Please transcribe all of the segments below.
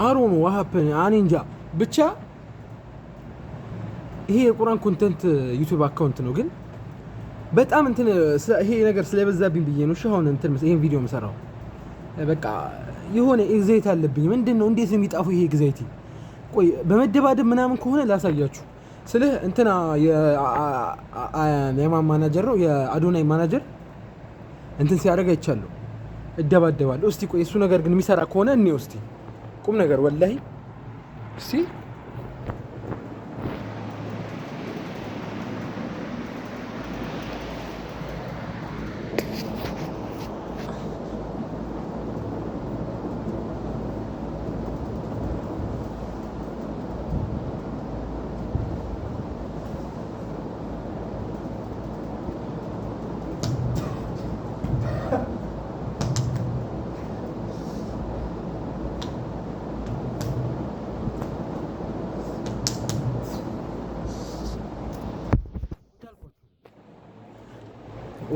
አሮኑ ዋሃፕን አንንጃ ብቻ ይሄ የቁርአን ኮንተንት ዩቲዩብ አካውንት ነው ግን በጣም እንትን ይሄ ነገር ስለበዛብኝ ብዬ ነው ሻውን እንትን ይሄን ቪዲዮ መሰራው በቃ የሆነ ኤግዛይት አለብኝ ምንድነው እንዴት ነው የሚጣፉ ይሄ ኤግዛይቲ ቆይ በመደባደብ ምናምን ከሆነ ላሳያችሁ ስለ እንትና የማን ማናጀር ነው የአዶናይ ማናጀር እንትን ሲያደርግ አይቻለሁ እደባደባለሁ እስቲ ቆይ እሱ ነገር ግን የሚሰራ ከሆነ እኔው እስቲ ቁም ነገር ወላሂ እስቲ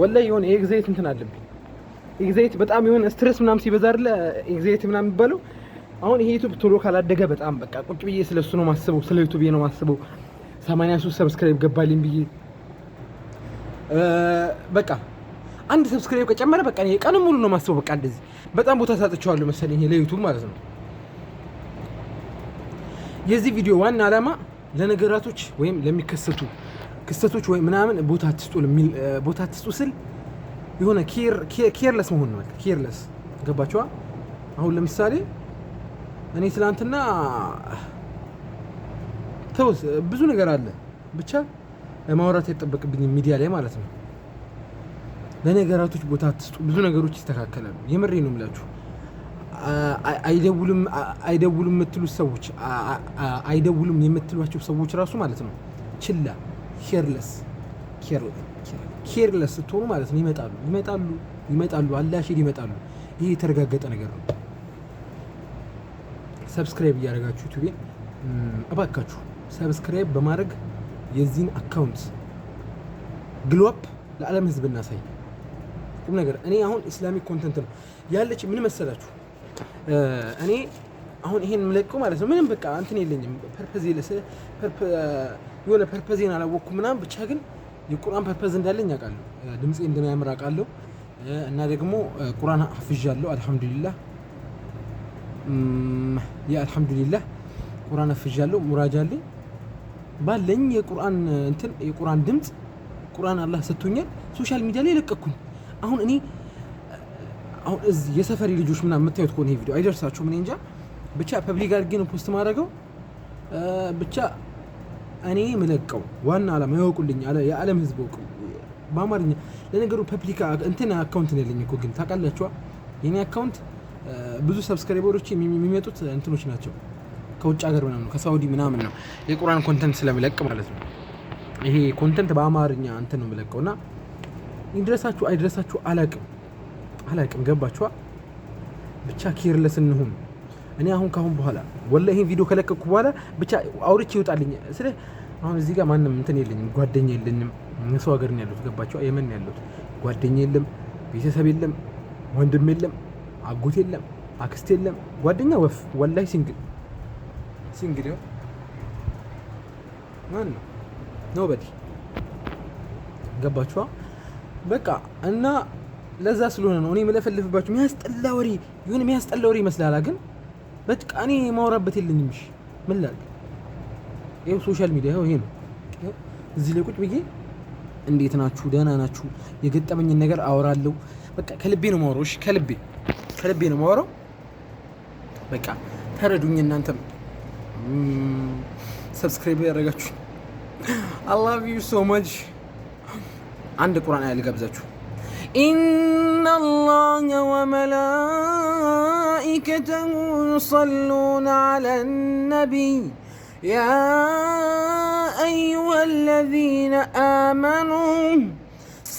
ወላሂ የሆነ ኤግዛይት እንትን አለብኝ ኤግዛይት በጣም የሆነ ስትሬስ ምናምን ሲበዛ አይደለ ኤግዛይት ምናምን የሚባለው አሁን ይሄ ዩቲዩብ ቶሎ ካላደገ በጣም በቃ ቁጭ ብዬ ስለሱ ነው ማስበው ስለ ዩቲዩብ ነው ማስበው 83 ሰብስክራይብ ገባልኝ ብዬ በቃ አንድ ሰብስክራይብ ከጨመረ በቃ እኔ ቀን ሙሉ ነው ማስበው በቃ እንደዚህ በጣም ቦታ ሳጥቻለሁ መሰለኝ ለዩቲዩብ ማለት ነው የዚህ ቪዲዮ ዋና ዓላማ ለነገራቶች ወይም ለሚከሰቱ ክስተቶች ወይ ምናምን ቦታ አትስጡ ስል የሆነ ኬርለስ መሆን ነው ኬርለስ ገባችኋ አሁን ለምሳሌ እኔ ትላንትና ተውስ ብዙ ነገር አለ ብቻ ማውራት የተጠበቅብኝ ሚዲያ ላይ ማለት ነው ለነገራቶች ቦታ አትስጡ ብዙ ነገሮች ይስተካከላሉ የምሬ ነው የምላችሁ አይደውሉም የምትሉት ሰዎች አይደውሉም የምትሏቸው ሰዎች ራሱ ማለት ነው ችላ ኬርለስ ስትሆኑ ማለት ነው ይመጣሉ አላሽድ ይመጣሉ ይሄ የተረጋገጠ ነገር ነው ሰብስክራይብ እያደረጋችሁ ዩቲዩብን እባካችሁ ሰብስክራይብ በማድረግ የዚህን አካውንት ግሎፕ ለዓለም ህዝብ እናሳይ ቁም ነገር እኔ አሁን ኢስላሚክ ኮንተንት ነው ያለች ምን መሰላችሁ እኔ አሁን ይሄን ምለቀው ማለት ነው ምንም በቃ እንትን የለኝም ፐርፐዝ የሆነ ፐርፐዜን አላወቅኩም ምናምን ብቻ ግን የቁርአን ፐርፐዝ እንዳለኝ አውቃለሁ ድምጼ እንደሚያምር አውቃለሁ እና ደግሞ ቁርአን ሐፍዣለሁ አልহামዱሊላህ አልহামዱሊላህ ቁርአን ሐፍዣለሁ ሙራጃለኝ ባለኝ የቁርአን ድምጽ ቁርአን አላህ ሰጥቶኛል ሶሻል ሚዲያ ላይ ለቀኩኝ አሁን እኔ እዚህ የሰፈሪ ልጆች ምናምን የምታዩት ከሆነ ይሄ ቪዲዮ አይደርሳችሁ ምን እንጃ ብቻ ፐብሊክ አድርጌ ነው ፖስት ማድረገው ብቻ እኔ ምለቀው ዋና ዓላማ ያውቁልኝ የዓለም ህዝብ ያውቁ በአማርኛ ለነገሩ ፐብሊክ እንትን አካውንት ነው ያለኝ እኮ ግን ታውቃላችሁ የኔ አካውንት ብዙ ሰብስክራይበሮች የሚመጡት እንትኖች ናቸው ከውጭ ሀገር ምናምን ነው ከሳውዲ ምናምን ነው የቁርአን ኮንተንት ስለምለቅ ማለት ነው ይሄ ኮንተንት በአማርኛ እንትን ነው ምለቀውና ይድረሳችሁ አይድረሳችሁ አላቅም ገባችሁ ብቻ ኬርለስ እንሁን እኔ አሁን በኋላ ወላሂ ይሄን ቪዲዮ ከለቀኩ በኋላ ብቻ አውርቼ ይወጣልኝ ስለ አሁን እዚህ ጋር ማንንም እንትን የለኝም ጓደኛ የለኝም ሰው ሀገር ነው ያለሁት ገባችሁ የመን ያለሁት ጓደኛ የለም ቤተሰብ የለም ወንድም የለም አጎት የለም አክስት የለም ጓደኛ ወፍ ወላሂ ሲንግል ነው ማን ነው ኖባዲ ገባችሁ በቃ እና ለዛ ስለሆነ ነው እኔ መለፈልፍባችሁ የሚያስጠላ ወሬ ይመስላል ግን በቃ እኔ ማውራበት የለኝም እሺ ምን ላድርግ ይሄው ሶሻል ሚዲያ ይሄ ነው እዚህ ላይ ቁጭ ብዬ እንዴት ናችሁ ደህና ናችሁ የገጠመኝን ነገር አወራለሁ በቃ ከልቤ ነው ማወራው እሺ ከልቤ ነው ማወራው በቃ ተረዱኝ እናንተም ሰብስክራይብ ያደረጋችሁ I love you so much አንድ ቁርአን አያል ጋብዛችሁ إن الله وملائكته يصلون على النبي يا أيها الذين آمنوا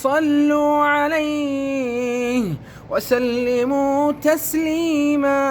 صلوا عليه وسلموا تسليما